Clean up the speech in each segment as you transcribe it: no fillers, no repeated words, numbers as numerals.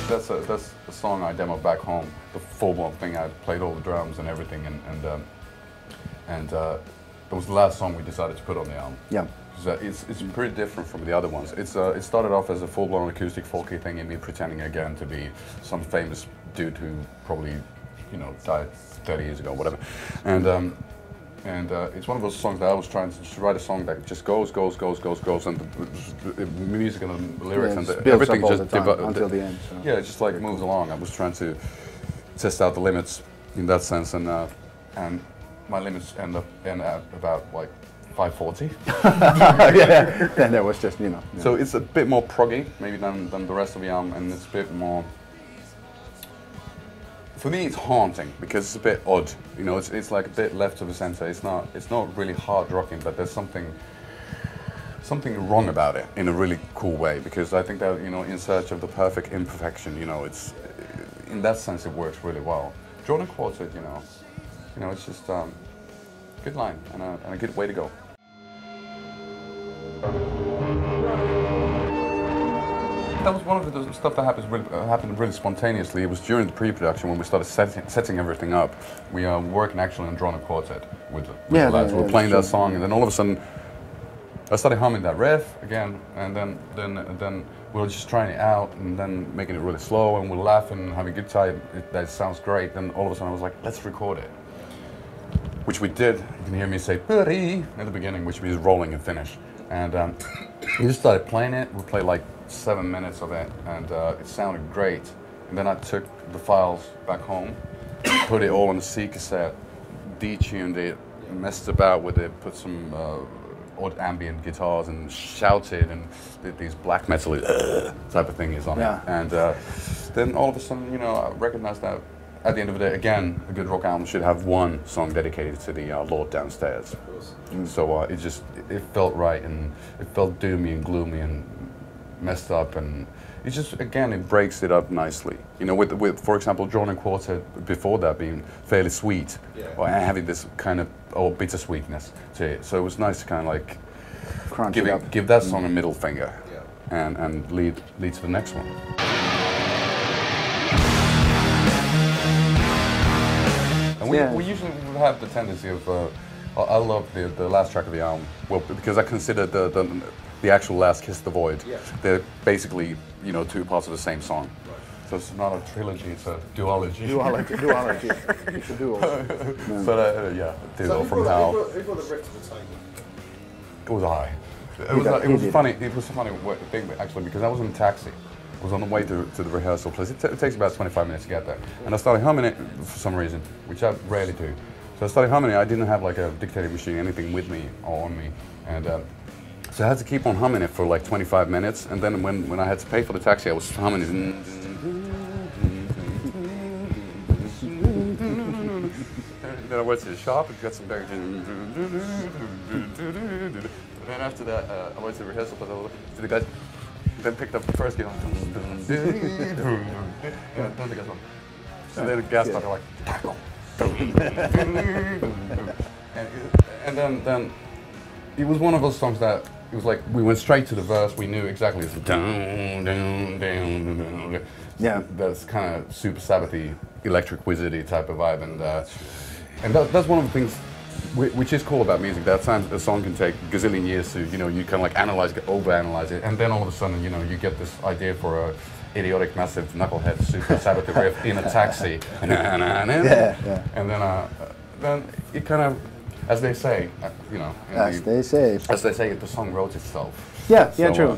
that's a song I demoed back home. The full-blown thing. I played all the drums and everything, and that was the last song we decided to put on the album. Yeah. It's pretty different from the other ones. It started off as a full-blown acoustic folky thing, and me pretending again to be some famous dude who probably, you know, died 30 years ago, whatever. And it's one of those songs that I was trying to just write a song that just goes, and the music and the lyrics and everything just until the end. So. Yeah, it just like moves along. I was trying to test out the limits in that sense, and my limits end up about like 540. Yeah, and that was just, you know. So it's a bit more proggy maybe than the rest of the album, and it's a bit more. For me, it's haunting because it's a bit odd. You know, it's like a bit left of the center. It's not really hard rocking, but there's something wrong about it in a really cool way. Because I think that, you know, in search of the perfect imperfection, you know, it's in that sense it works really well. Drawn and Quartet, you know, it's just good line and a good way to go. That was one of the stuff that happened really spontaneously. It was during the pre-production when we started setting everything up. We are working actually on Drawn and Quartet with the lads. We were playing that song, and then all of a sudden, I started humming that riff again, and then we were just trying it out, and then making it really slow, and we're laughing, and having a good time. That sounds great. Then all of a sudden, I was like, let's record it, which we did. You can hear me say "puri" at the beginning, which means rolling and finish. And we just started playing it. We played like 7 minutes of it, and it sounded great. And then I took the files back home, put it all on the C cassette, detuned it, messed about with it, put some odd ambient guitars, and shouted, and did these black metal type of thing is on it. And then all of a sudden, you know, I recognized that at the end of the day, again, a good rock album should have one song dedicated to the Lord downstairs. So it felt right, and it felt doomy and gloomy and messed up, and it just, again, it breaks it up nicely. You know, with for example, Drawn and Quartet before that being fairly sweet, or having this kind of bittersweetness to it. So it was nice to kind of like give that song a middle finger, and lead to the next one. And we usually have the tendency of, I love the last track of the album, well, because I consider the actual last Kiss the Void. They're basically, you know, two parts of the same song. So it's not a trilogy, it's a duology. Duology. It's a duo. But yeah, Duo from Hell. Who brought the riff to the table? It was I. It was funny. It was a funny thing actually, because I was in a taxi. I was on the way to the rehearsal place. It takes about 25 minutes to get there. And I started humming it for some reason, which I rarely do. So I started humming it. I didn't have like a dictating machine, anything with me or on me. And so I had to keep on humming it for like 25 minutes. And then when I had to pay for the taxi, I was humming it. Then I went to the shop and got some beer. And then after that, I went to the rehearsal place to the guys. Then picked up the first guitar. And then the gas started like. And then it was one of those songs that it was like we went straight to the verse. We knew exactly it's down, down, down, down. Yeah, that's kind of super Sabbathy, electric wizardy type of vibe, and that's one of the things which is cool about music. That times a song can take a gazillion years to, you know, you kind of like analyze, overanalyze it, and then all of a sudden, you know, you get this idea for a idiotic, massive, knucklehead, super Sabbathy riff in a taxi, and then it kind of, as they say, you know, as they say, the song wrote itself. Yeah, so, true.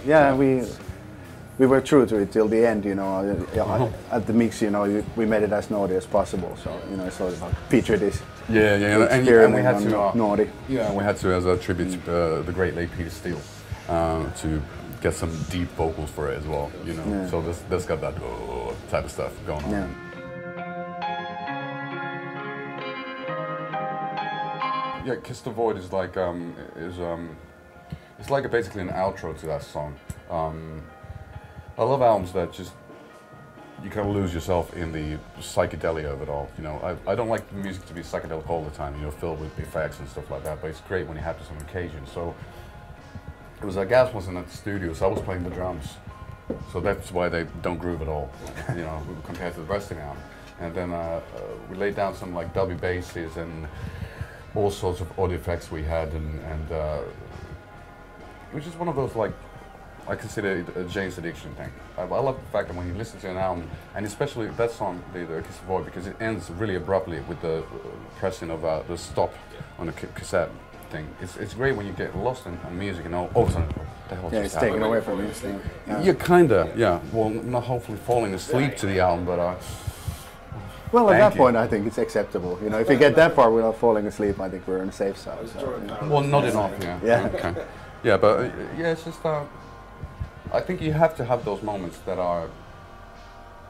We were true to it till the end, you know. At the mix, you know, we made it as naughty as possible. So, you know, it's sort of like feature this. And we had to naughty. Yeah, we had to, as a tribute to the great late Peter Steele, to get some deep vocals for it as well. You know, so this got that type of stuff going on. Yeah. Yeah, Kiss the Void is like it's like basically an outro to that song. I love albums that just you kind of lose yourself in the psychedelia of it all. You know, I don't like the music to be psychedelic all the time. You know, filled with effects and stuff like that. But it's great when it happens on occasion. So it was Gas wasn't at the studio, so I was playing the drums, So that's why they don't groove at all, you know, compared to the rest of the album. And then we laid down some like dubby basses and all sorts of audio effects we had, and it was just one of those, like, I consider it a Jane's Addiction thing. I love the fact that when you listen to an album, and especially that song, the Kiss the Void, because it ends really abruptly with the pressing of the stop on the cassette thing. It's great when you get lost in music and all of a sudden, what the hell yeah, it's happened? taken away from you. Yeah, kinda, yeah. Well, not hopefully falling asleep to the album, but well, at that point, I think it's acceptable. You know, if you get that far without falling asleep, I think we're on the safe side. So, you know. Well, not enough, yeah. Yeah. Okay. Yeah, but yeah, it's just I think you have to have those moments that are,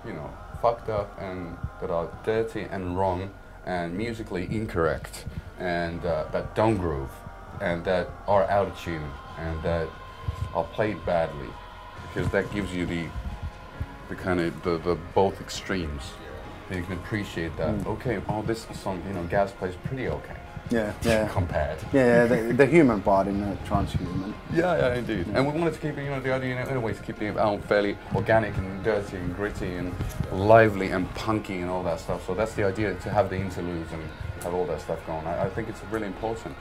you know, fucked up and that are dirty and wrong and musically incorrect and that don't groove and that are out of tune and that are played badly, because that gives you the kind of the both extremes. And you can appreciate that. Okay, oh, this song, you know, Gas plays pretty okay. Yeah. Compared. Yeah, the human part in transhuman. Yeah, indeed. And we wanted to keep, you know, the idea in a way to keep the album fairly organic and dirty and gritty and lively and punky and all that stuff. So that's the idea, to have the interludes and have all that stuff going. I think it's really important.